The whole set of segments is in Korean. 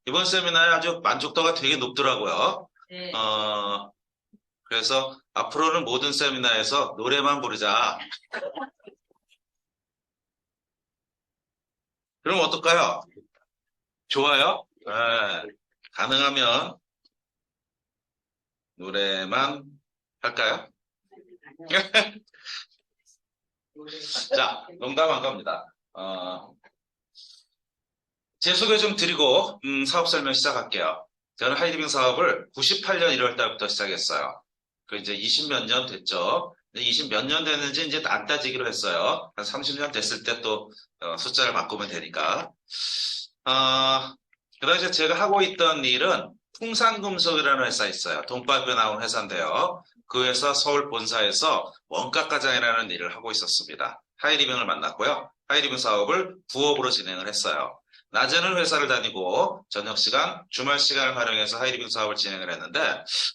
이번 세미나에 아주 만족도가 되게 높더라고요. 네. 그래서 앞으로는 모든 세미나에서 노래만 부르자. 그럼 어떨까요? 좋아요? 네. 가능하면 노래만 할까요? 자, 농담 한 겁니다. 제 소개 좀 드리고 사업 설명 시작할게요. 저는 하이디빙 사업을 98년 1월 달부터 시작했어요. 그 이제 20몇 년 됐죠. 20 몇 년 됐는지 이제 안 따지기로 했어요. 한 30년 됐을 때 또 숫자를 바꾸면 되니까. 그 당시에 제가 하고 있던 일은 풍산금속이라는 회사 있어요. 돈밥에 나온 회사인데요. 그 회사 서울 본사에서 원가과장이라는 일을 하고 있었습니다. 하이리빙을 만났고요. 하이리빙 사업을 부업으로 진행을 했어요. 낮에는 회사를 다니고 저녁 시간, 주말 시간을 활용해서 하이리빙 사업을 진행을 했는데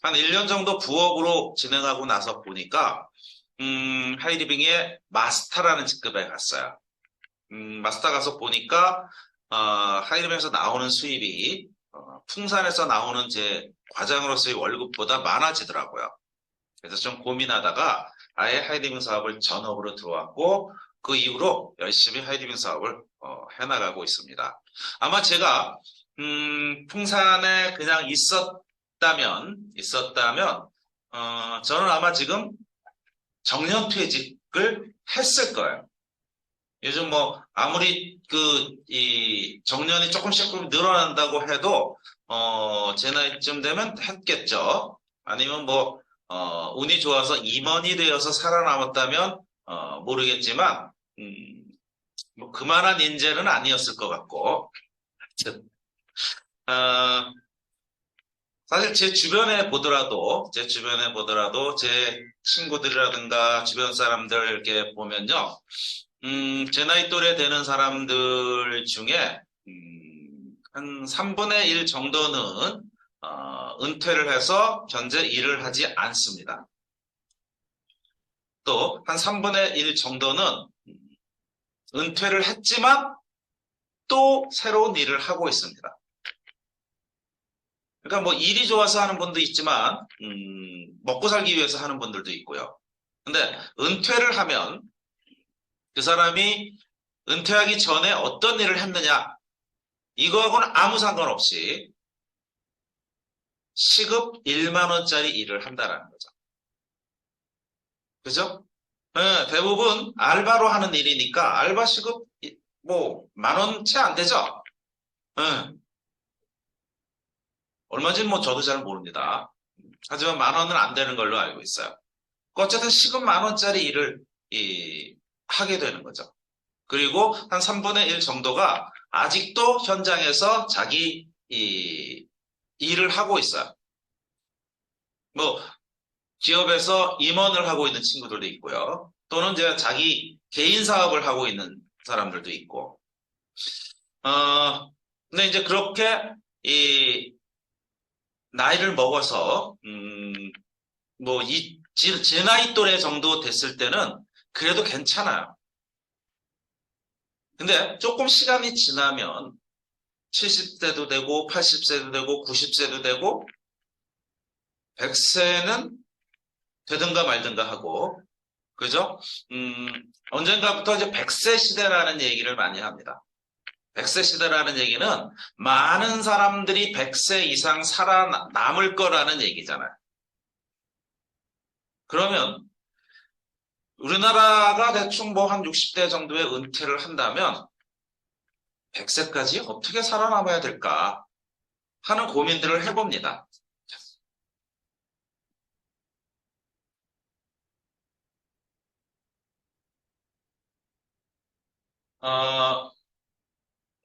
한 1년 정도 부업으로 진행하고 나서 보니까 하이리빙의 마스터라는 직급에 갔어요. 마스터 가서 보니까 하이리빙에서 나오는 수입이 풍산에서 나오는 제 과장으로서의 월급보다 많아지더라고요. 그래서 좀 고민하다가 아예 하이디빙 사업을 전업으로 들어왔고 그 이후로 열심히 하이디빙 사업을 해나가고 있습니다. 아마 제가 풍산에 그냥 있었다면 저는 아마 지금 정년퇴직을 했을 거예요. 요즘 뭐 아무리 이 정년이 조금씩 늘어난다고 해도 제 나이쯤 되면 했겠죠. 아니면 뭐 운이 좋아서 임원이 되어서 살아남았다면 모르겠지만 뭐 그만한 인재는 아니었을 것 같고 어, 사실 제 주변에 보더라도 제 친구들이라든가 주변 사람들 이렇게 보면요. 제 나이 또래 되는 사람들 중에 한 3분의 1 정도는 은퇴를 해서 현재 일을 하지 않습니다. 또 한 3분의 1 정도는 은퇴를 했지만 또 새로운 일을 하고 있습니다. 그러니까 뭐 일이 좋아서 하는 분도 있지만 먹고 살기 위해서 하는 분들도 있고요. 근데 은퇴를 하면 그 사람이 은퇴하기 전에 어떤 일을 했느냐 이거하고는 아무 상관없이 시급 1만 원짜리 일을 한다라는 거죠. 그죠? 네, 대부분 알바로 하는 일이니까 알바 시급 뭐 만 원 채 안 되죠? 네, 얼마인지는 뭐 저도 잘 모릅니다. 하지만 만 원은 안 되는 걸로 알고 있어요. 어쨌든 시급 만 원짜리 일을 하게 되는 거죠. 그리고 한 3분의 1 정도가 아직도 현장에서 자기 일을 하고 있어요. 뭐 기업에서 임원을 하고 있는 친구들도 있고요. 또는 이제 자기 개인 사업을 하고 있는 사람들도 있고. 근데 이제 그렇게 나이를 먹어서 뭐 제 나이 또래 정도 됐을 때는 그래도 괜찮아요. 근데 조금 시간이 지나면 70세도 되고 80세도 되고 90세도 되고 100세는 되든가 말든가 하고 그죠? 언젠가부터 이제 100세 시대라는 얘기를 많이 합니다. 100세 시대라는 얘기는 많은 사람들이 100세 이상 살아남을 거라는 얘기잖아요. 그러면 우리나라가 대충 뭐 한 60대 정도의 은퇴를 한다면 100세까지 어떻게 살아남아야 될까 하는 고민들을 해봅니다.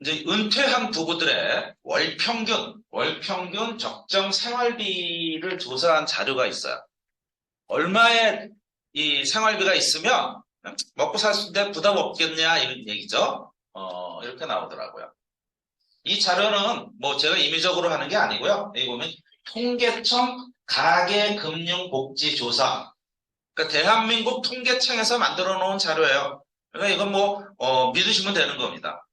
이제 은퇴한 부부들의 월평균 적정 생활비를 조사한 자료가 있어요. 얼마의 이 생활비가 있으면 먹고 살 때 부담 없겠냐 이런 얘기죠. 이렇게 나오더라고요. 이 자료는 뭐 제가 임의적으로 하는 게 아니고요. 여기 보면 통계청 가계금융복지조사. 그러니까 대한민국 통계청에서 만들어 놓은 자료예요. 그러니까 이건 뭐 믿으시면 되는 겁니다.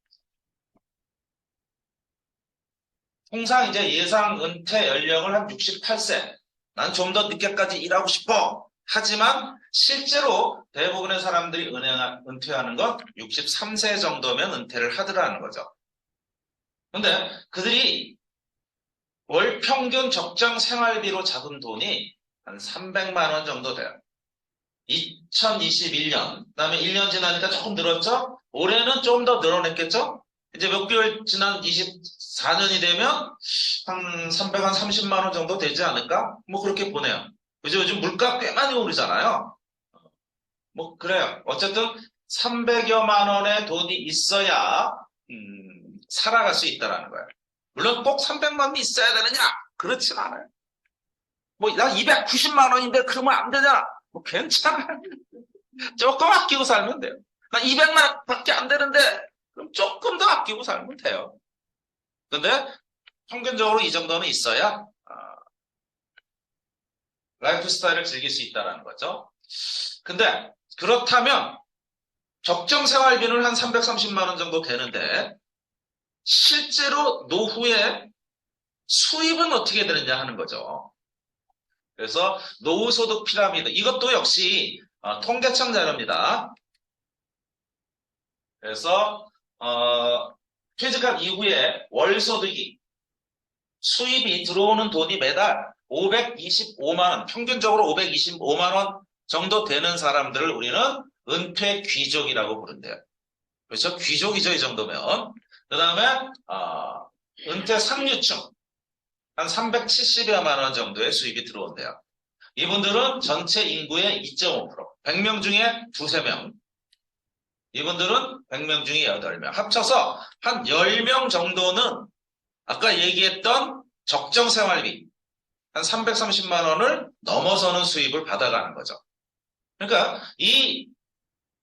통상 이제 예상 은퇴 연령을 한 68세. 난 좀 더 늦게까지 일하고 싶어. 하지만 실제로 대부분의 사람들이 은퇴하는 건 63세 정도면 은퇴를 하더라는 거죠. 근데 그들이 월 평균 적정 생활비로 잡은 돈이 한 300만 원 정도 돼요. 2021년, 그다음에 1년 지나니까 조금 늘었죠? 올해는 좀 더 늘어냈겠죠? 이제 몇 개월 지난 24년이 되면 한 330만 원 정도 되지 않을까? 뭐 그렇게 보네요. 그죠? 요즘 물가 꽤 많이 오르잖아요. 뭐 그래요. 어쨌든 300여만 원의 돈이 있어야 살아갈 수 있다라는 거예요. 물론 꼭 300만 원이 있어야 되느냐? 그렇진 않아요. 뭐 나 290만 원인데 그러면 안 되냐? 뭐 괜찮아요. 조금 아끼고 살면 돼요. 나 200만 밖에 안 되는데 그럼 조금 더 아끼고 살면 돼요. 근데 평균적으로 이 정도는 있어야 라이프 스타일을 즐길 수 있다는 거죠. 근데 그렇다면 적정 생활비는 한 330만 원 정도 되는데 실제로 노후에 수입은 어떻게 되느냐 하는 거죠. 그래서 노후소득 피라미드 이것도 역시 통계청 자료입니다. 그래서 퇴직한 이후에 월소득이 수입이 들어오는 돈이 매달 525만 원, 평균적으로 525만 원 정도 되는 사람들을 우리는 은퇴 귀족이라고 부른대요. 그렇죠? 귀족이죠, 이 정도면. 그 다음에 은퇴 상류층 한 370여만 원 정도의 수입이 들어온대요. 이분들은 전체 인구의 2.5%, 100명 중에 두세 명. 이분들은 100명 중에 8명. 합쳐서 한 10명 정도는 아까 얘기했던 적정 생활비 한 330만 원을 넘어서는 수입을 받아가는 거죠. 그러니까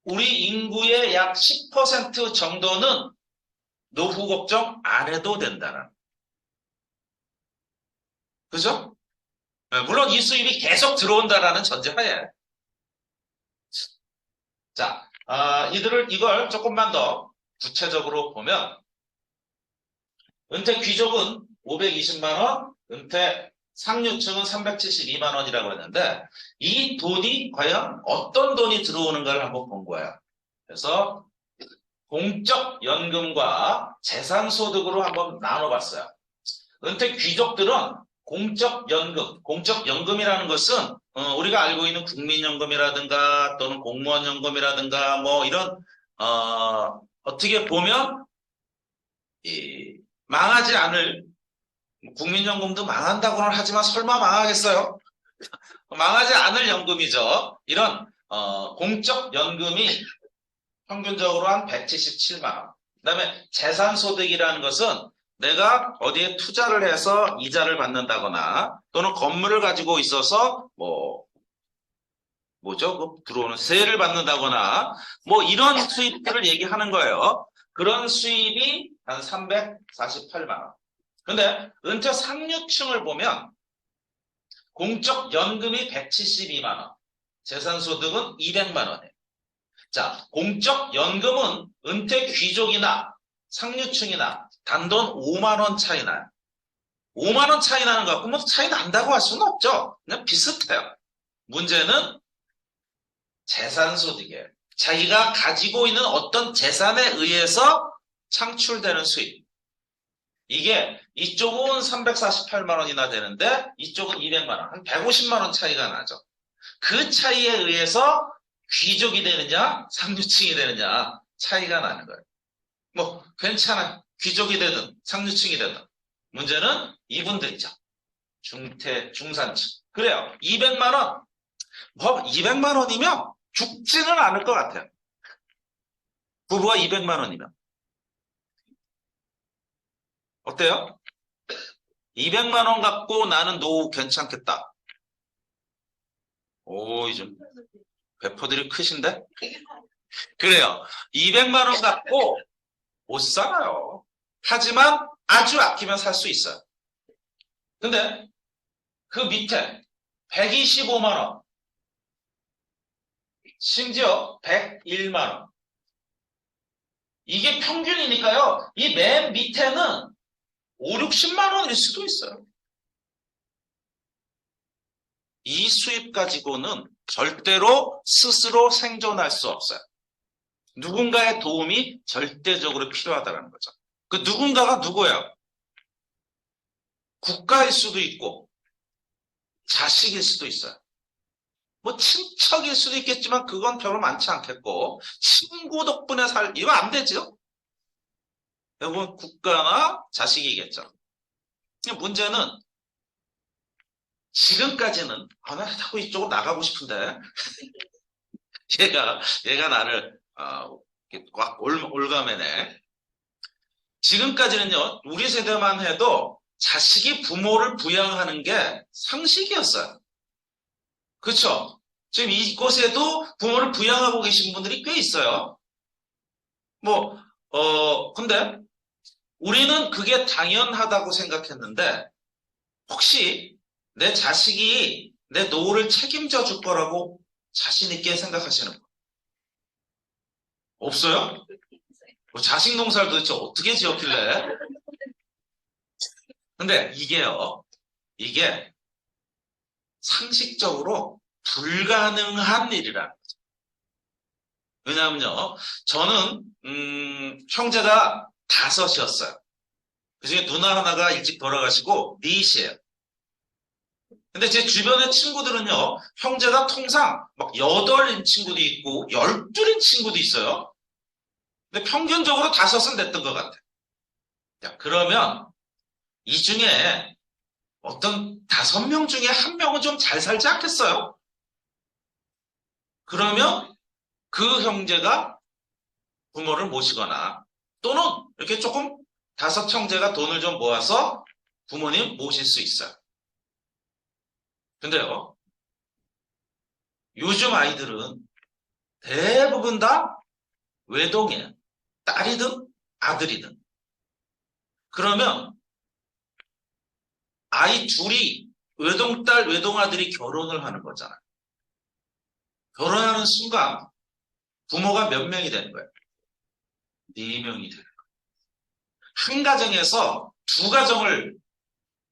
우리 인구의 약 10% 정도는 노후 걱정 안 해도 된다는. 그죠? 물론 이 수입이 계속 들어온다라는 전제하에. 자, 이걸 조금만 더 구체적으로 보면 은퇴 귀족은 520만 원, 은퇴 상류층은 372만 원이라고 했는데 이 돈이 과연 어떤 돈이 들어오는가를 한번 본 거예요. 그래서 공적연금과 재산소득으로 한번 나눠봤어요. 은퇴 귀족들은 공적연금이라는 것은 우리가 알고 있는 국민연금이라든가 또는 공무원연금이라든가 뭐 이런 어떻게 보면 망하지 않을 국민연금도 망한다고는 하지만 설마 망하겠어요? 망하지 않을 연금이죠. 이런 공적연금이 평균적으로 한 177만 원. 그다음에 재산소득이라는 것은 내가 어디에 투자를 해서 이자를 받는다거나 또는 건물을 가지고 있어서 들어오는 세를 받는다거나 뭐 이런 수입들을 얘기하는 거예요. 그런 수입이 한 348만 원. 근데 은퇴 상류층을 보면 공적연금이 172만 원, 재산소득은 200만 원이에요. 자, 공적연금은 은퇴 귀족이나 상류층이나 단돈 5만 원 차이 나요. 5만 원 차이 나는 것 같고 뭐 차이 난다고 할 수는 없죠. 그냥 비슷해요. 문제는 재산소득이에요. 자기가 가지고 있는 어떤 재산에 의해서 창출되는 수입. 이게 이쪽은 348만 원이나 되는데 이쪽은 200만 원, 한 150만 원 차이가 나죠. 그 차이에 의해서 귀족이 되느냐 상류층이 되느냐 차이가 나는 거예요. 뭐 괜찮아요. 귀족이 되든 상류층이 되든 문제는 이분들이죠. 중산층. 그래요. 200만 원. 뭐 200만 원이면 죽지는 않을 것 같아요. 부부가 200만 원이면. 어때요? 200만 원 갖고 나는 노후 괜찮겠다. 오, 좀 배포들이 크신데? 그래요. 200만 원 갖고 못 살아요. 하지만 아주 아끼면 살 수 있어요. 근데 그 밑에 125만 원, 심지어 101만 원. 이게 평균이니까요. 이 맨 밑에는 5, 60만 원일 수도 있어요. 이 수입 가지고는 절대로 스스로 생존할 수 없어요. 누군가의 도움이 절대적으로 필요하다는 거죠. 그 누군가가 누구예요? 국가일 수도 있고 자식일 수도 있어요. 뭐 친척일 수도 있겠지만 그건 별로 많지 않겠고 친구 덕분에 이거 안 되죠? 여러분 국가나 자식이겠죠. 문제는 지금까지는 나 자꾸 이쪽으로 나가고 싶은데 얘가 나를 꽉 올가매네. 지금까지는요 우리 세대만 해도 자식이 부모를 부양하는 게 상식이었어요. 그렇죠? 지금 이곳에도 부모를 부양하고 계신 분들이 꽤 있어요. 근데 우리는 그게 당연하다고 생각했는데 혹시 내 자식이 내 노후를 책임져 줄 거라고 자신 있게 생각하시는 분 없어요? 자식 농사를 도대체 어떻게 지었길래? 근데 이게 상식적으로 불가능한 일이라는 거죠. 왜냐하면요, 저는 형제가 5이었어요. 그중에 누나 하나가 일찍 돌아가시고 넷이에요. 근데 제 주변의 친구들은요, 형제가 통상 막 8인 친구도 있고 12인 친구도 있어요. 근데 평균적으로 5은 됐던 것 같아요. 자, 그러면 이 중에 어떤 5명 중에 1명은 좀 잘 살지 않겠어요? 그러면 그 형제가 부모를 모시거나 또는 이렇게 조금 5 형제가 돈을 좀 모아서 부모님 모실 수 있어요. 근데요, 요즘 아이들은 대부분 다 외동이에요. 딸이든 아들이든. 그러면 아이 둘이 외동딸, 외동아들이 결혼을 하는 거잖아요. 결혼하는 순간 부모가 몇 명이 되는 거예요? 4명이 되는 거예요. 한 가정에서 2가정을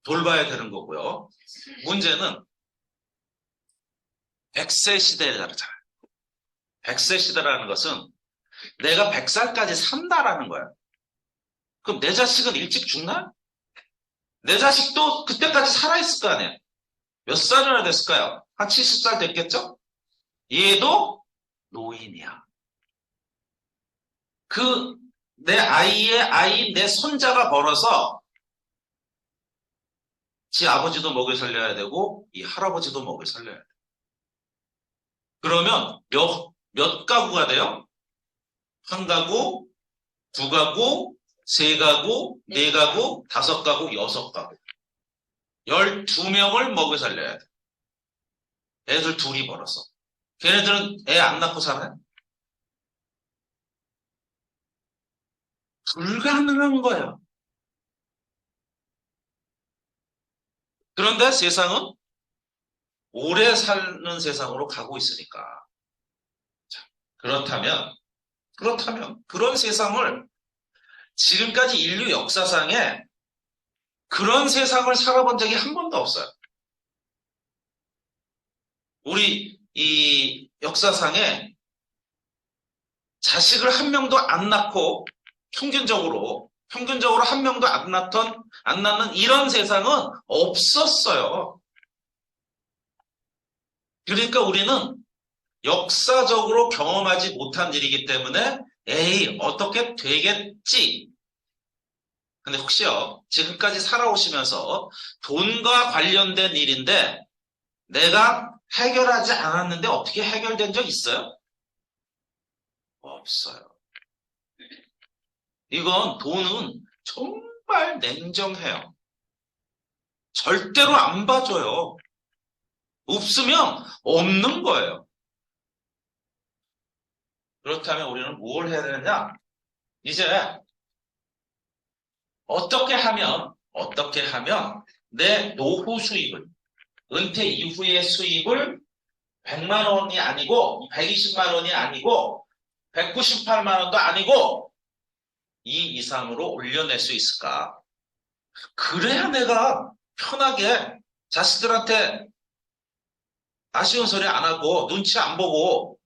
돌봐야 되는 거고요. 문제는 100세 시대잖아요. 100세 시대라는 것은 내가 100살까지 산다라는 거예요. 그럼 내 자식은 일찍 죽나? 내 자식도 그때까지 살아있을 거 아니에요. 몇 살이나 됐을까요? 한 70살 됐겠죠? 얘도 노인이야. 내 아이의 아이, 내 손자가 벌어서 지 아버지도 먹여 살려야 되고 이 할아버지도 먹여 살려야 돼. 그러면 몇 가구가 돼요? 1가구, 2가구, 3가구, 4가구, 5가구, 6가구. 12명을 먹여 살려야 돼. 애들 둘이 벌어서. 걔네들은 애 안 낳고 살아요? 불가능한 거예요. 그런데 세상은 오래 사는 세상으로 가고 있으니까. 자, 그렇다면 그런 세상을 지금까지 인류 역사상에 그런 세상을 살아본 적이 한 번도 없어요. 우리 이 역사상에 자식을 한 명도 안 낳고 평균적으로 1명도 안 낳는 이런 세상은 없었어요. 그러니까 우리는 역사적으로 경험하지 못한 일이기 때문에 에이, 어떻게 되겠지? 근데 혹시요, 지금까지 살아오시면서 돈과 관련된 일인데 내가 해결하지 않았는데 어떻게 해결된 적 있어요? 없어요. 이건 돈은 정말 냉정해요. 절대로 안 봐줘요. 없으면 없는 거예요. 그렇다면 우리는 뭘 해야 되느냐? 이제 어떻게 하면 내 노후 수입을, 은퇴 이후의 수입을 100만 원이 아니고 120만 원이 아니고 198만 원도 아니고 이 이상으로 올려낼 수 있을까? 그래야 내가 편하게 자식들한테 아쉬운 소리 안 하고 눈치 안 보고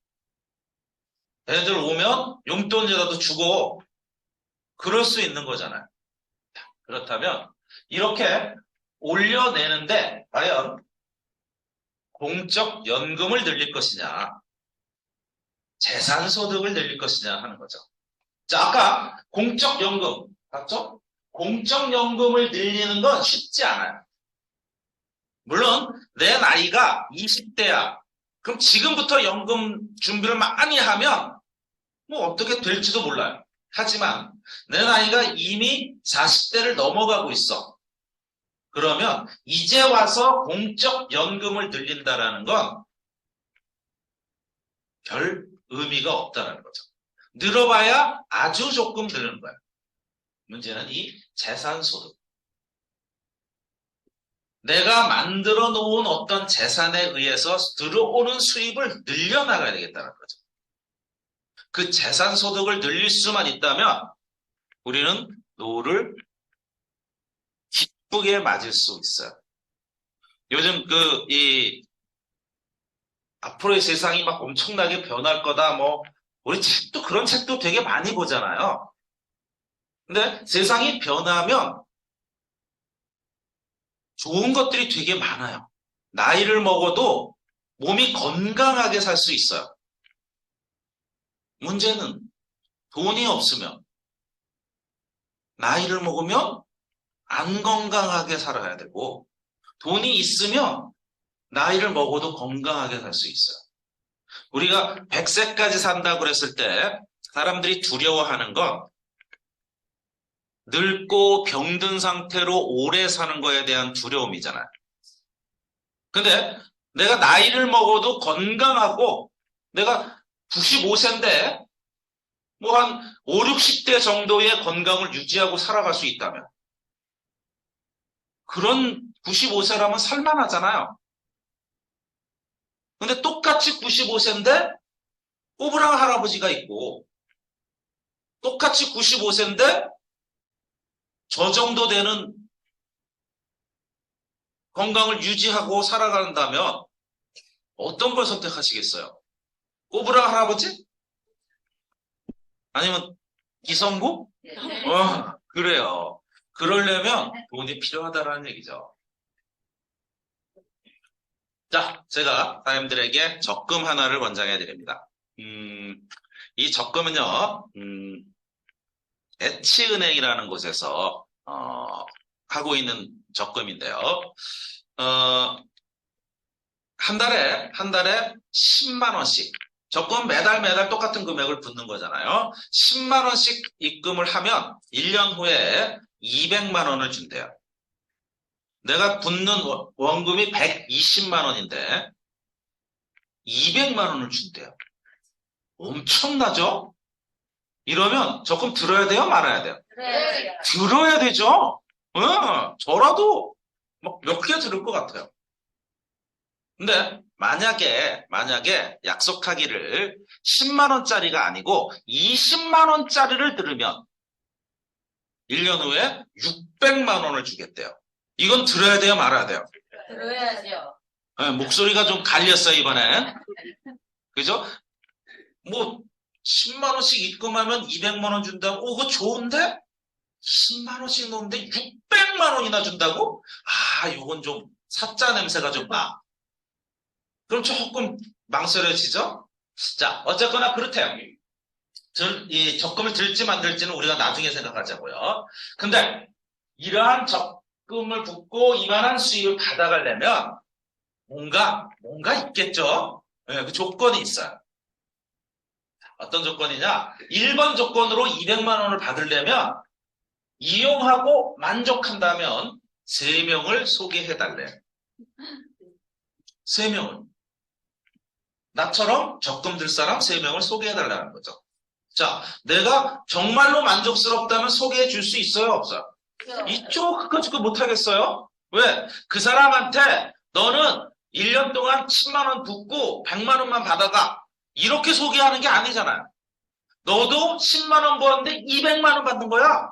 애들 오면 용돈이라도 주고 그럴 수 있는 거잖아요. 그렇다면 이렇게 올려내는데 과연 공적 연금을 늘릴 것이냐, 재산소득을 늘릴 것이냐 하는 거죠. 자, 아까 공적 연금 봤죠? 공적 연금을 늘리는 건 쉽지 않아요. 물론 내 나이가 20대야. 그럼 지금부터 연금 준비를 많이 하면 뭐 어떻게 될지도 몰라요. 하지만 내 나이가 이미 40대를 넘어가고 있어. 그러면 이제 와서 공적 연금을 늘린다라는 건 별 의미가 없다는 거죠. 늘어봐야 아주 조금 늘는 거예요. 문제는 이 재산소득. 내가 만들어 놓은 어떤 재산에 의해서 들어오는 수입을 늘려나가야 되겠다는 거죠. 그 재산소득을 늘릴 수만 있다면 우리는 노를 기쁘게 맞을 수 있어요. 요즘 앞으로의 세상이 막 엄청나게 변할 거다, 우리 책도 그런 책도 되게 많이 보잖아요. 근데 세상이 변하면 좋은 것들이 되게 많아요. 나이를 먹어도 몸이 건강하게 살 수 있어요. 문제는 돈이 없으면, 나이를 먹으면 안 건강하게 살아야 되고, 돈이 있으면 나이를 먹어도 건강하게 살 수 있어요. 우리가 100세까지 산다고 그랬을 때 사람들이 두려워하는 건 늙고 병든 상태로 오래 사는 거에 대한 두려움이잖아요. 근데 내가 나이를 먹어도 건강하고 내가 95세인데 한 5, 60대 정도의 건강을 유지하고 살아갈 수 있다면 그런 95세라면 살만하잖아요. 근데 똑같이 95세인데 꼬부랑 할아버지가 있고 똑같이 95세인데 저 정도 되는 건강을 유지하고 살아간다면 어떤 걸 선택하시겠어요? 꼬부랑 할아버지? 아니면 이성구? 그래요. 그러려면 돈이 필요하다라는 얘기죠. 자, 제가 사람들에게 적금 하나를 권장해 드립니다. 이 적금은요, 애치은행이라는 곳에서 하고 있는 적금인데요. 한 달에 10만 원씩 적금 매달 똑같은 금액을 붓는 거잖아요. 10만 원씩 입금을 하면 1년 후에 200만 원을 준대요. 내가 붓는 원금이 120만 원인데 200만 원을 준대요. 엄청나죠? 이러면 적금 들어야 돼요? 말아야 돼요? 네. 들어야 되죠? 저라도 몇 개 들을 것 같아요. 근데 만약에 약속하기를 10만 원짜리가 아니고 20만 원짜리를 들으면 1년 후에 600만 원을 주겠대요. 이건 들어야 돼요? 말아야 돼요? 들어야죠. 네, 목소리가 좀 갈렸어요, 이번엔. 그죠? 10만 원씩 입금하면 200만 원 준다고? 그거 좋은데? 10만 원씩 넣는데 600만 원이나 준다고? 이건 좀 사짜 냄새가 좀 나. 그럼 조금 망설여지죠? 자, 어쨌거나 그렇대요. 이 적금을 들지 말지는 우리가 나중에 생각하자고요. 근데 이러한 적금을 붓고 이만한 수익을 받아가려면 뭔가 있겠죠? 네, 그 조건이 있어요. 어떤 조건이냐? 1번 조건으로 200만 원을 받으려면 이용하고 만족한다면 3명을 소개해달래. 3명을. 나처럼 적금 들 사람 3명을 소개해달라는 거죠. 자, 내가 정말로 만족스럽다면 소개해 줄 수 있어요? 없어요? 이쪽 그까짓 거 못하겠어요? 왜? 그 사람한테 너는 1년 동안 10만 원 붓고 100만 원만 받아가. 이렇게 소개하는 게 아니잖아요. 너도 10만 원 벌었는데 200만 원 받는 거야.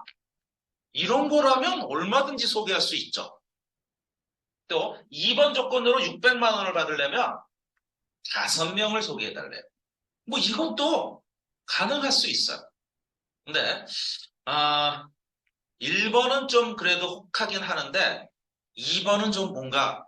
이런 거라면 얼마든지 소개할 수 있죠. 또 2번 조건으로 600만 원을 받으려면 5명을 소개해달래요. 뭐 이것도 가능할 수 있어요. 근데 1번은 좀 그래도 혹하긴 하는데 2번은 좀 뭔가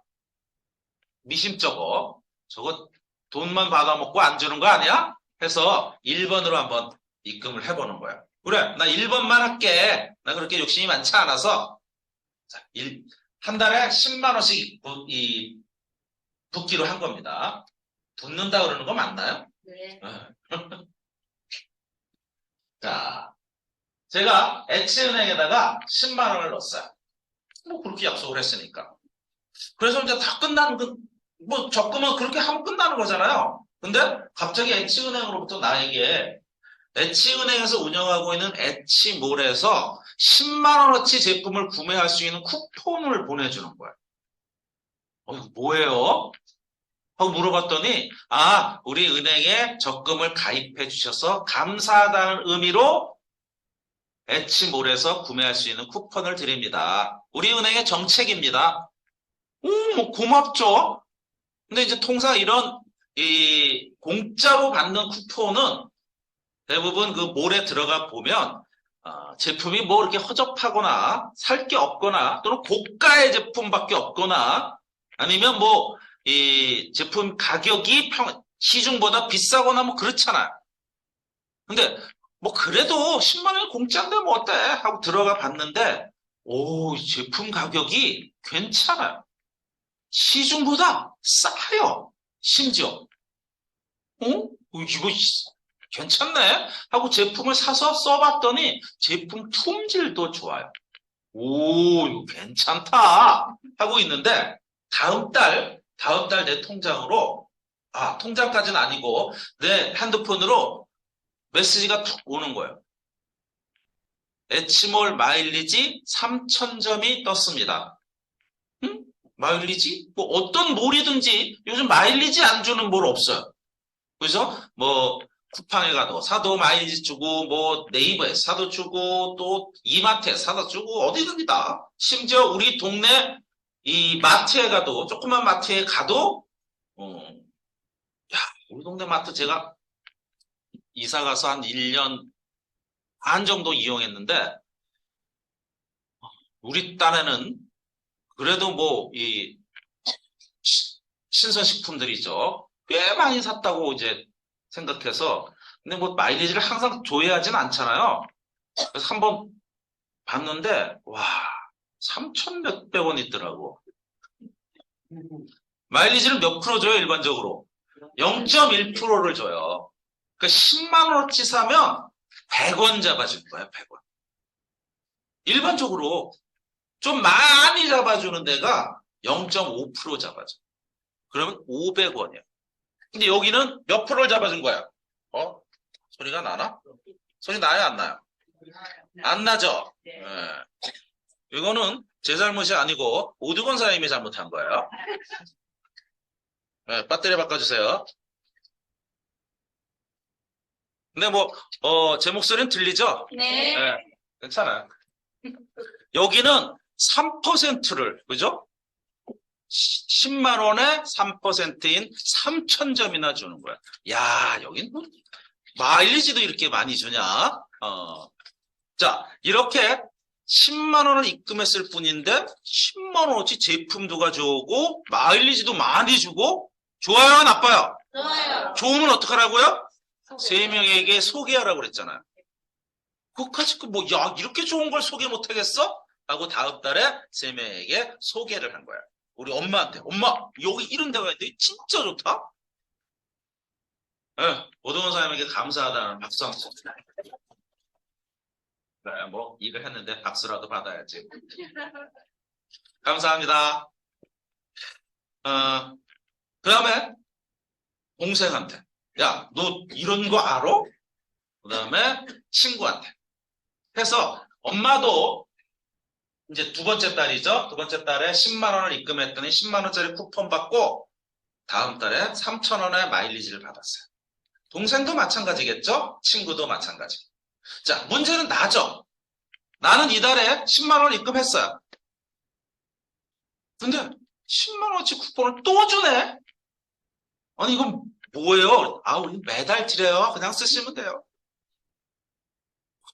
미심쩍어. 저거 돈만 받아먹고 안 주는 거 아니야? 해서 1번으로 한번 입금을 해보는 거야. 그래, 나 1번만 할게. 나 그렇게 욕심이 많지 않아서 자, 한 달에 10만 원씩 붓기로 한 겁니다. 붓는다 그러는 거 맞나요? 네. 자, 제가 H은행에다가 10만 원을 넣었어요. 뭐 그렇게 약속을 했으니까. 그래서 이제 다 뭐 적금은 그렇게 하면 끝나는 거잖아요. 근데 갑자기 H은행으로부터 나에게 H은행에서 운영하고 있는 H몰에서 10만 원어치 제품을 구매할 수 있는 쿠폰을 보내주는 거예요. 이거 뭐예요? 하고 물어봤더니 우리 은행에 적금을 가입해 주셔서 감사하다는 의미로 H몰에서 구매할 수 있는 쿠폰을 드립니다. 우리 은행의 정책입니다. 뭐 고맙죠? 근데 이제 통상 이런 공짜로 받는 쿠폰은 대부분 그 몰에 들어가 보면 제품이 뭐 이렇게 허접하거나 살 게 없거나 또는 고가의 제품밖에 없거나 아니면 뭐 이 제품 가격이 시중보다 비싸거나 뭐 그렇잖아요. 근데 뭐 그래도 10만 원이 공짜인데 뭐 어때? 하고 들어가 봤는데 이 제품 가격이 괜찮아요. 시중보다 싸요. 심지어. 이거 괜찮네? 하고 제품을 사서 써봤더니 제품 품질도 좋아요. 이거 괜찮다. 하고 있는데 다음 달 내 통장으로 통장까지는 아니고 내 핸드폰으로 메시지가 툭 오는 거예요. H몰 마일리지 3,000점이 떴습니다. 마일리지? 뭐 어떤 몰이든지 요즘 마일리지 안 주는 몰 없어요. 그래서 뭐 쿠팡에 가도 사도 마일리지 주고 뭐 네이버에 사도 주고 또 이마트에 사도 주고 어디든지 다. 심지어 우리 동네 이 마트에 가도 조그만 마트에 가도 우리 동네 마트 제가 이사 가서 한 1년 반 정도 이용했는데 우리 딴에는 그래도 뭐 이 신선식품들이죠. 꽤 많이 샀다고 이제 생각해서 근데 뭐 마일리지를 항상 조회하진 않잖아요. 그래서 한번 봤는데 3천 몇백 원 있더라고. 마일리지를 몇 프로 줘요 일반적으로? 0.1%를 줘요. 그러니까 10만 원어치 사면 100원 잡아줄 거야 100원. 일반적으로 좀 많이 잡아주는 데가 0.5% 잡아줘. 그러면 500원이야. 근데 여기는 몇 프로를 잡아준 거야? 소리가 나나? 소리 나요, 안 나요? 안 나죠? 네. 이거는 제 잘못이 아니고 오두건 사장님이 잘못한 거예요. 배터리 바꿔주세요. 근데 제 목소리는 들리죠? 네. 괜찮아요. 여기는 3%를, 그죠? 10만 원에 3%인 3,000점이나 주는 거야. 야, 여긴 뭐 마일리지도 이렇게 많이 주냐? 자, 이렇게 10만 원을 입금했을 뿐인데 10만 원어치 제품도 가져오고 마일리지도 많이 주고 좋아요, 나빠요? 좋아요. 좋으면 어떡하라고요? 3명에게 소개하라고 그랬잖아요. 그까짓 이렇게 좋은 걸 소개 못 하겠어? 하고 다음 달에 3명에게 소개를 한 거야. 우리 엄마한테. 엄마, 여기 이런 데가 있는데 진짜 좋다? 오동원 사장님에게 감사하다는 박수 한번 칩니다. 그래, 일을 했는데 박수라도 받아야지. 감사합니다. 그 다음에 동생한테. 야, 너 이런 거 알아? 그 다음에 친구한테. 해서 엄마도 이제 두 번째 달이죠. 두 번째 달에 10만 원을 입금했더니 10만 원짜리 쿠폰 받고 다음 달에 3천 원의 마일리지를 받았어요. 동생도 마찬가지겠죠? 친구도 마찬가지. 자, 문제는 나죠. 나는 이달에 10만 원 입금했어요. 근데 10만 원어치 쿠폰을 또 주네? 아니, 이건 뭐예요? 아, 우리 매달 드려요. 그냥 쓰시면 돼요.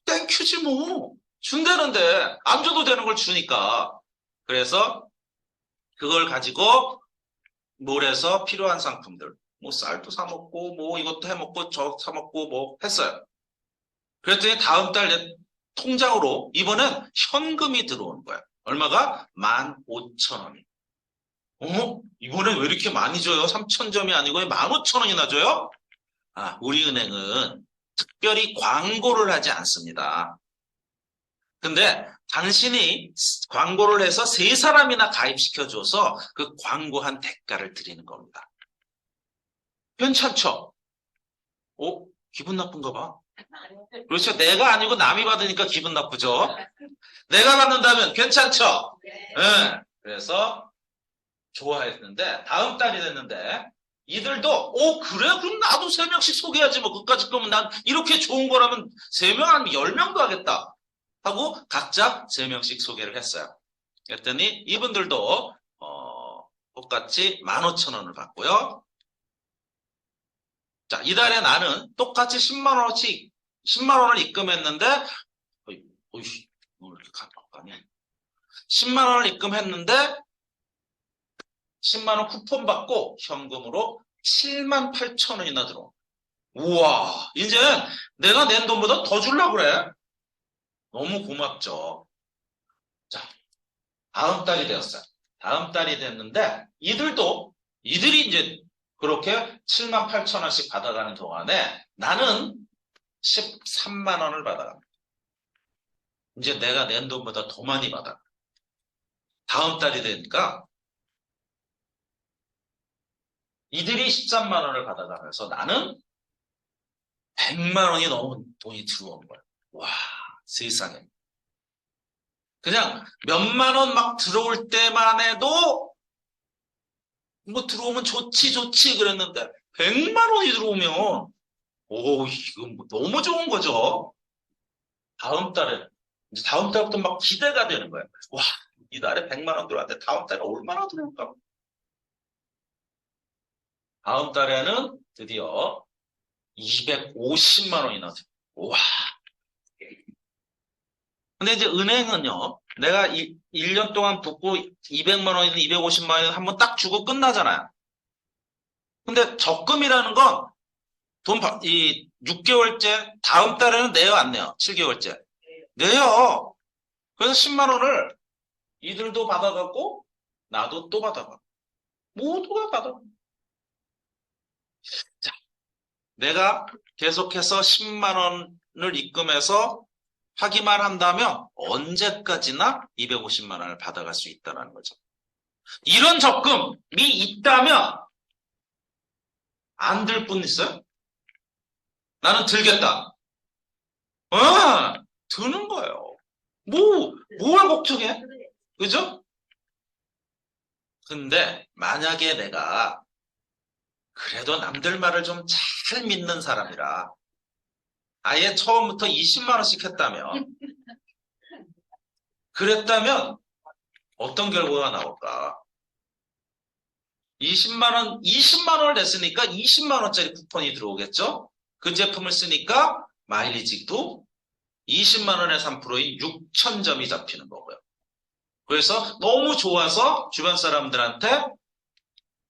땡큐지 뭐. 준다는데 안 줘도 되는 걸 주니까. 그래서 그걸 가지고 몰에서 필요한 상품들, 뭐 쌀도 사 먹고, 뭐 이것도 해 먹고, 저 사 먹고, 뭐 했어요. 그랬더니 다음 달 내 통장으로 이번엔 현금이 들어오는 거야. 얼마가? 15,000원이. 이번엔 왜 이렇게 많이 줘요? 3,000점이 아니고 15,000원이나 줘요? 아, 우리 은행은 특별히 광고를 하지 않습니다. 근데 당신이 광고를 해서 세 사람이나 가입시켜줘서 그 광고한 대가를 드리는 겁니다. 괜찮죠? 기분 나쁜가 봐. 그렇죠. 내가 아니고 남이 받으니까 기분 나쁘죠. 내가 받는다면 괜찮죠? 네. 그래서 좋아했는데 다음 달이 됐는데 이들도 그래? 그럼 나도 3명씩 소개하지 뭐. 그까짓 거면 난 이렇게 좋은 거라면 3명 아니면 10명도 하겠다 하고 각자 3명씩 소개를 했어요. 그랬더니 이분들도 똑같이 15,000원을 받고요. 자, 이달에 나는 똑같이 10만 원어치 10만 원을 입금했는데 뭐 이렇게 가냐? 10만 원을 입금했는데 10만 원 쿠폰 받고 현금으로 78,000원이나 들어. 우와, 이제는 내가 낸 돈보다 더 주려고 그래. 너무 고맙죠. 자, 다음 달이 되었어요. 다음 달이 됐는데 이들이 이제 그렇게 78,000원씩 받아가는 동안에 나는 13만 원을 받아갑니다. 이제 내가 낸 돈보다 더 많이 받아. 다음 달이 되니까 이들이 13만 원을 받아가면서 나는 100만 원이 넘은 돈이 들어오는 거야. 와, 세상에. 그냥 몇만 원 막 들어올 때만 해도 뭐 들어오면 좋지 그랬는데 100만 원이 들어오면 이건 뭐 너무 좋은 거죠. 다음 달부터 막 기대가 되는 거예요. 와, 이달에 100만 원 들어왔는데 다음 달에 얼마나 들어올까? 다음 달에는 드디어 250만 원이나 들어요. 와. 근데 이제 은행은요, 내가 1년 동안 붓고 200만 원이든 250만 원이든 한번 딱 주고 끝나잖아요. 근데 적금이라는 건 6개월째, 다음 달에는 내요, 안 내요? 7개월째. 내요. 그래서 10만 원을 이들도 받아갖고, 나도 또 받아가. 모두가 받아. 자, 내가 계속해서 10만 원을 입금해서 하기만 한다면 언제까지나 250만 원을 받아갈 수 있다는 거죠. 이런 적금이 있다면 안 들 분 있어요? 나는 들겠다. 드는 거예요. 뭘 걱정해? 그죠? 근데 만약에 내가 그래도 남들 말을 좀 잘 믿는 사람이라 아예 처음부터 20만 원씩 했다면 그랬다면 어떤 결과가 나올까? 20만 원을 냈으니까 20만 원짜리 쿠폰이 들어오겠죠? 그 제품을 쓰니까 마일리지도 20만 원의 3%인 6,000점이 잡히는 거고요. 그래서 너무 좋아서 주변 사람들한테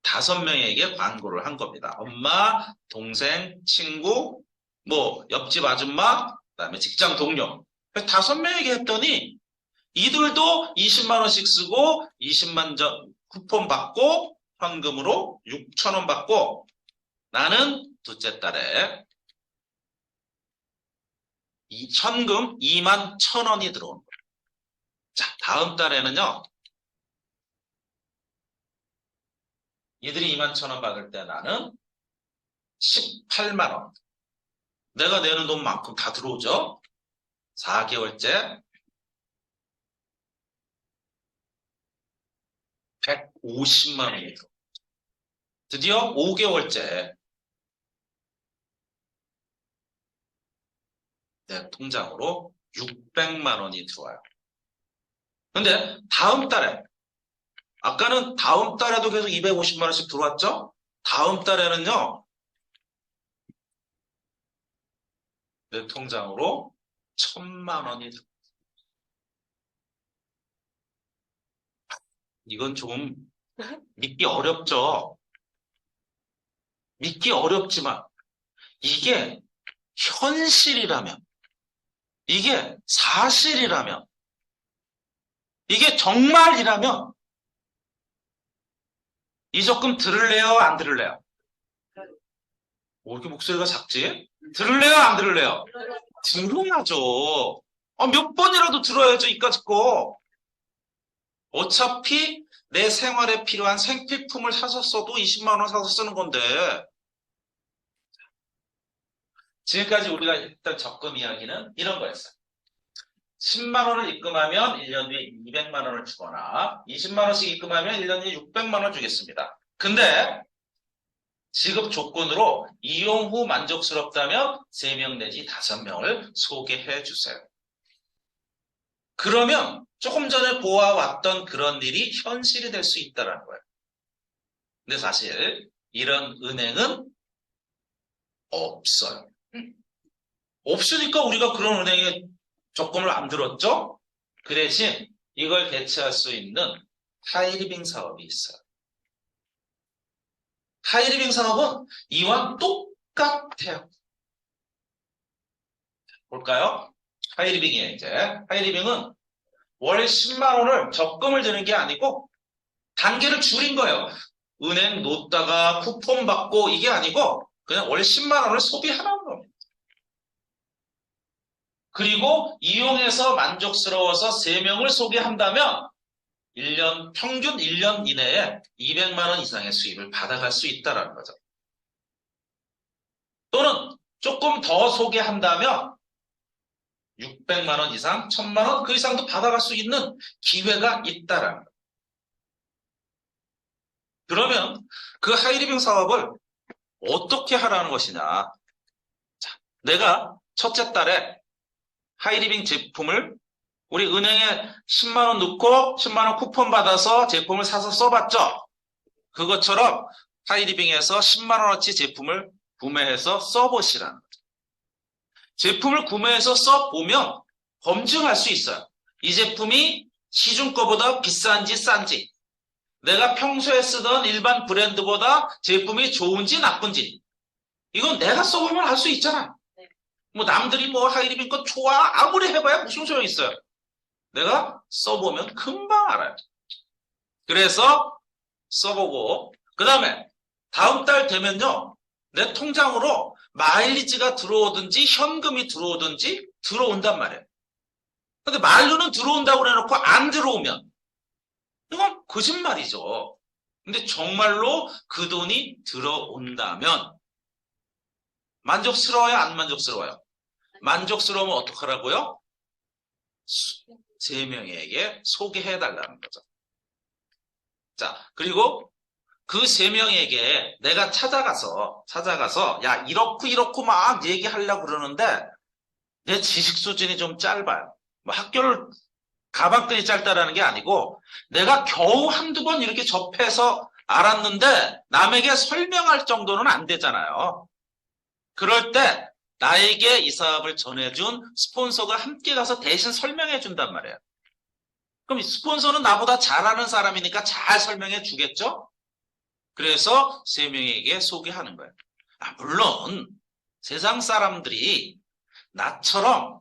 5명에게 광고를 한 겁니다. 엄마, 동생, 친구, 뭐 옆집 아줌마, 그다음에 직장 동료. 5명에게 했더니 이들도 20만 원씩 쓰고 20만 점 쿠폰 받고 현금으로 6,000원 받고 나는 둘째 달에 현금 2만 1,000원이 들어오는 거예요. 자, 다음 달에는요. 이들이 2만 1,000원 받을 때 나는 18만 원. 내가 내는 돈만큼 다 들어오죠. 4개월째 150만 원이 들어. 드디어 5개월째 내 통장으로 600만 원이 들어와요. 근데 다음 달에, 아까는 다음 달에도 계속 250만 원씩 들어왔죠? 다음 달에는요, 내 통장으로 1000만 원이 들어와요. 이건 좀 믿기 어렵죠? 믿기 어렵지만, 이게 현실이라면, 이게 사실이라면, 이게 정말이라면, 이 적금 들을래요? 안 들을래요? 왜 이렇게 목소리가 작지? 들을래요? 안 들을래요? 들어야죠. 몇 번이라도 들어야죠, 이까짓 거. 어차피 내 생활에 필요한 생필품을 사서 써도 20만 원 사서 쓰는 건데. 지금까지 우리가 했던 적금 이야기는 이런 거였어요. 10만 원을 입금하면 1년 뒤에 200만 원을 주거나 20만 원씩 입금하면 1년 뒤에 600만 원 주겠습니다. 근데 지급 조건으로 이용 후 만족스럽다면 3명 내지 5명을 소개해 주세요. 그러면 조금 전에 보아왔던 그런 일이 현실이 될 수 있다는 거예요. 근데 사실 이런 은행은 없어요. 없으니까 우리가 그런 은행에 적금을 안 들었죠? 그 대신 이걸 대체할 수 있는 하이리빙 사업이 있어요. 하이리빙 사업은 이와 똑같아요. 볼까요? 하이리빙이에요, 이제. 하이리빙은 월 10만 원을 적금을 드는 게 아니고 단계를 줄인 거예요. 은행 놓다가 쿠폰 받고 이게 아니고 그냥 월 10만 원을 소비하는 겁니다. 그리고 이용해서 만족스러워서 3명을 소개한다면 1년, 평균 1년 이내에 200만 원 이상의 수입을 받아갈 수 있다는 거죠. 또는 조금 더 소개한다면 600만 원 이상, 1000만 원 그 이상도 받아갈 수 있는 기회가 있다라는 거예요. 그러면 그 하이리빙 사업을 어떻게 하라는 것이냐. 자, 내가 첫째 달에 하이리빙 제품을 우리 은행에 10만 원 넣고 10만 원 쿠폰 받아서 제품을 사서 써봤죠. 그것처럼 하이리빙에서 10만 원어치 제품을 구매해서 써보시라는 거죠. 제품을 구매해서 써보면 검증할 수 있어요. 이 제품이 시중 거보다 비싼지 싼지, 내가 평소에 쓰던 일반 브랜드보다 제품이 좋은지 나쁜지, 이건 내가 써보면 알 수 있잖아. 뭐 남들이 뭐 하이리빙 거 좋아 아무리 해봐야 무슨 소용이 있어요. 내가 써보면 금방 알아요. 그래서 써보고 그 다음에 다음 달 되면요, 내 통장으로 마일리지가 들어오든지 현금이 들어오든지 들어온단 말이에요. 근데 말로는 들어온다고 해놓고 안 들어오면 이건 거짓말이죠. 근데 정말로 그 돈이 들어온다면 만족스러워요? 안 만족스러워요? 만족스러우면 어떡하라고요? 3명에게 소개해달라는 거죠. 자, 그리고 그 3명에게 내가 찾아가서 야 이렇고 막 얘기하려고 그러는데 내 지식 수준이 좀 짧아요. 뭐 학교를 가방끈이 짧다라는 게 아니고 내가 겨우 한두 번 이렇게 접해서 알았는데 남에게 설명할 정도는 안 되잖아요. 그럴 때 나에게 이 사업을 전해준 스폰서가 함께 가서 대신 설명해 준단 말이에요. 그럼 이 스폰서는 나보다 잘하는 사람이니까 잘 설명해 주겠죠? 그래서 3명에게 소개하는 거예요. 물론 세상 사람들이 나처럼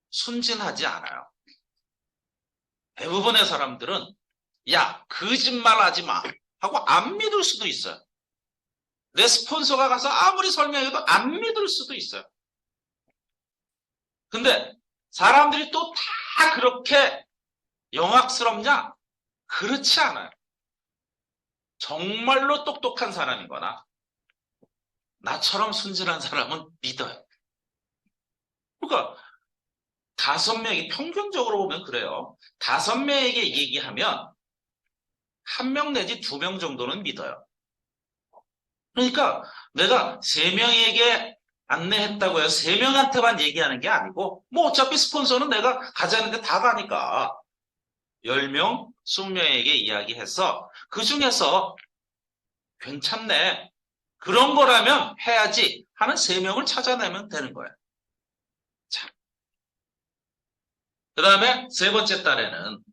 순진하지 않아요. 대부분의 사람들은 야 거짓말 하지 마 하고 안 믿을 수도 있어요. 내 스폰서가 가서 아무리 설명해도 안 믿을 수도 있어요. 근데 사람들이 또 다 그렇게 영악스럽냐? 그렇지 않아요. 정말로 똑똑한 사람이거나 나처럼 순진한 사람은 믿어요. 그러니까 5명이 평균적으로 보면 그래요. 5명에게 얘기하면 1명 내지 2명 정도는 믿어요. 그러니까 내가 3명에게 안내했다고 해서 3명한테만 얘기하는 게 아니고, 뭐 어차피 스폰서는 내가 가자는데 다 가니까 10명, 20명에게 이야기해서 그 중에서 괜찮네, 그런 거라면 해야지 하는 3명을 찾아내면 되는 거예요. 자, 그 다음에 세 번째 달에는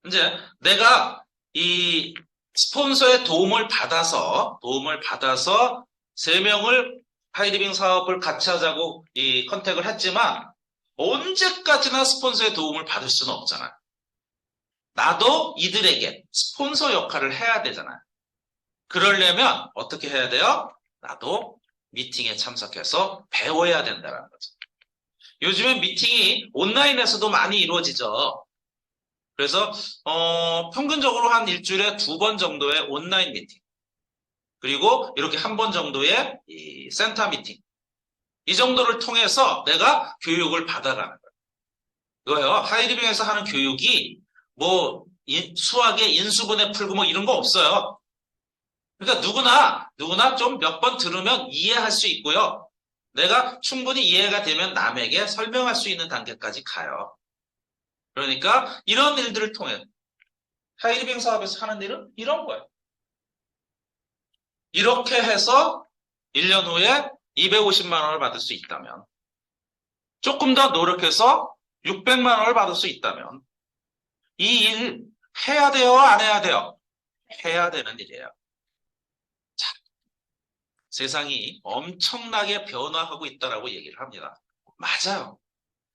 이제 내가 이 스폰서의 도움을 받아서 3명을 하이리빙 사업을 같이 하자고 이 컨택을 했지만 언제까지나 스폰서의 도움을 받을 수는 없잖아요. 나도 이들에게 스폰서 역할을 해야 되잖아요. 그러려면 어떻게 해야 돼요? 나도 미팅에 참석해서 배워야 된다는 거죠. 요즘엔 미팅이 온라인에서도 많이 이루어지죠. 그래서 평균적으로 한 일주일에 2번 정도의 온라인 미팅, 그리고 이렇게 1번 정도의 이 센터 미팅, 이 정도를 통해서 내가 교육을 받아가는 거예요. 이거요, 하이리빙에서 하는 교육이 뭐 수학의 인수분해 풀고 뭐 이런 거 없어요. 그러니까 누구나 좀 몇 번 들으면 이해할 수 있고요. 내가 충분히 이해가 되면 남에게 설명할 수 있는 단계까지 가요. 그러니까 이런 일들을 통해 하이리빙 사업에서 하는 일은 이런 거예요. 이렇게 해서 1년 후에 250만 원을 받을 수 있다면, 조금 더 노력해서 600만 원을 받을 수 있다면 이 일 해야 돼요, 안 해야 돼요? 해야 되는 일이에요. 자, 세상이 엄청나게 변화하고 있다라고 얘기를 합니다. 맞아요.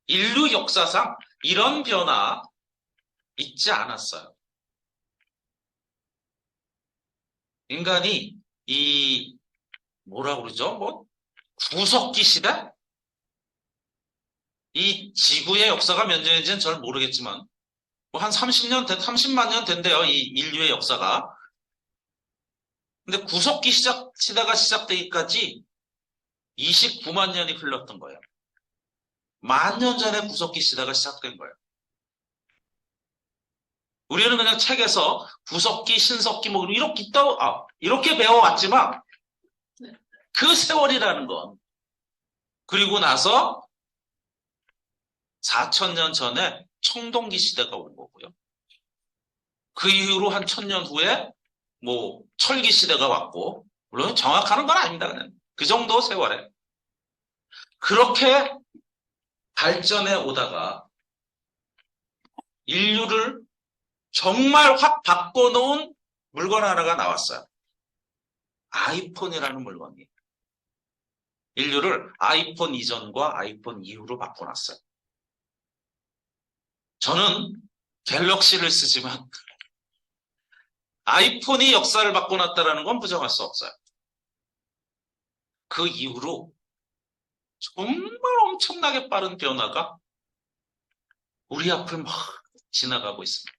인류 역사상 이런 변화 있지 않았어요. 인간이 이 뭐라고 그러죠? 뭐 구석기 시대? 이 지구의 역사가 몇 년인지는 잘 모르겠지만 뭐 한 30만 년 된대요, 이 인류의 역사가. 근데 구석기 시대가 시작되기까지 29만 년이 흘렀던 거예요. 10,000년 전에 구석기 시대가 시작된 거예요. 우리는 그냥 책에서 구석기, 신석기 뭐 이렇게 배워왔지만 그 세월이라는 건, 그리고 나서 4,000년 전에 청동기 시대가 온 거고요. 그 이후로 한 1,000년 후에 뭐 철기 시대가 왔고, 물론 정확한 건 아닙니다. 그냥 그 정도 세월에 그렇게 발전해 오다가 인류를 정말 확 바꿔놓은 물건 하나가 나왔어요. 아이폰이라는 물건이 인류를 아이폰 이전과 아이폰 이후로 바꿔놨어요. 저는 갤럭시를 쓰지만 아이폰이 역사를 바꿔놨다는 건 부정할 수 없어요. 그 이후로 정말 엄청나게 빠른 변화가 우리 앞을 막 지나가고 있습니다.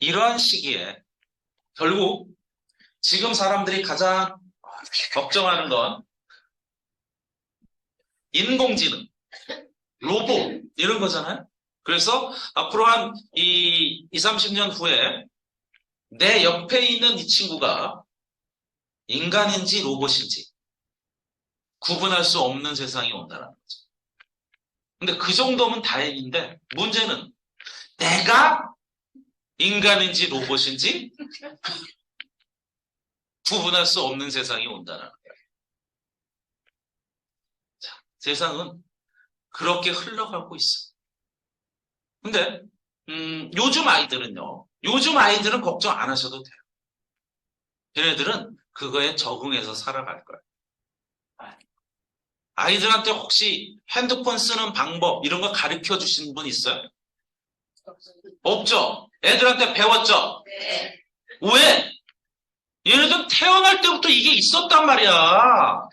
이러한 시기에 결국 지금 사람들이 가장 걱정하는 건 인공지능, 로봇 이런 거잖아요. 그래서 앞으로 한 30년 후에 내 옆에 있는 이 친구가 인간인지 로봇인지 구분할 수 없는 세상이 온다는 거죠. 근데 그 정도면 다행인데 문제는 내가 인간인지 로봇인지 구분할 수 없는 세상이 온다는 거예요. 자, 세상은 그렇게 흘러가고 있어요. 근데 요즘 아이들은 걱정 안 하셔도 돼요. 걔네들은 그거에 적응해서 살아갈 거예요. 아이들한테 혹시 핸드폰 쓰는 방법 이런 거 가르쳐 주신 분 있어요? 없죠? 애들한테 배웠죠? 네. 왜? 얘네들 태어날 때부터 이게 있었단 말이야.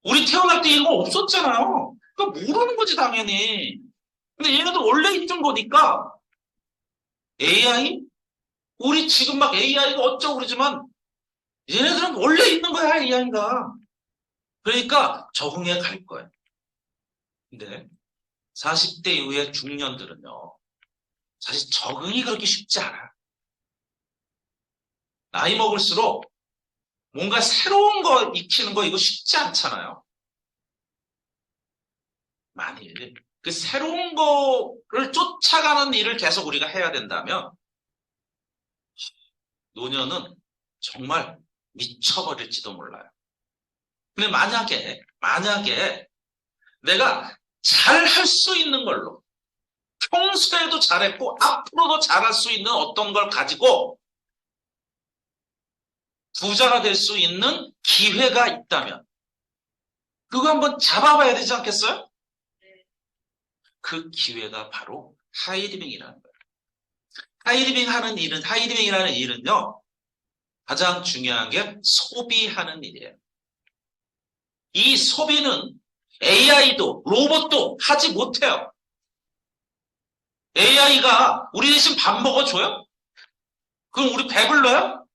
우리 태어날 때 이런 거 없었잖아요. 그러니까 모르는 거지, 당연히. 근데 얘네들 원래 있던 거니까. AI? 우리 지금 막 AI가 어쩌고 그러지만 얘네들은 원래 있는 거야, AI가. 그러니까 적응해 갈 거예요. 근데 40대 이후의 중년들은요, 사실 적응이 그렇게 쉽지 않아요. 나이 먹을수록 뭔가 새로운 거 익히는 거 이거 쉽지 않잖아요. 만일 그 새로운 거를 쫓아가는 일을 계속 우리가 해야 된다면 노년은 정말 미쳐버릴지도 몰라요. 근데 만약에 내가 잘 할 수 있는 걸로 평소에도 잘했고 앞으로도 잘할 수 있는 어떤 걸 가지고 부자가 될 수 있는 기회가 있다면 그거 한번 잡아봐야 되지 않겠어요? 그 기회가 바로 하이리빙이라는 거예요. 하이리빙이라는 일은요, 가장 중요한 게 소비하는 일이에요. 이 소비는 AI도 로봇도 하지 못해요. AI가 우리 대신 밥 먹어줘요? 그럼 우리 배불러요?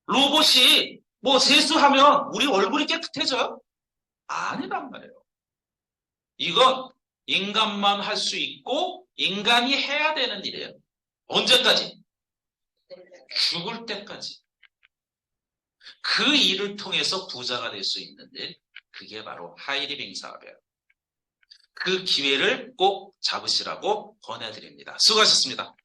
로봇이 뭐 세수하면 우리 얼굴이 깨끗해져요? 아니란 말이에요. 이건 인간만 할 수 있고 인간이 해야 되는 일이에요. 언제까지? 죽을 때까지. 그 일을 통해서 부자가 될 수 있는 일, 그게 바로 하이리빙 사업이에요. 그 기회를 꼭 잡으시라고 권해드립니다. 수고하셨습니다.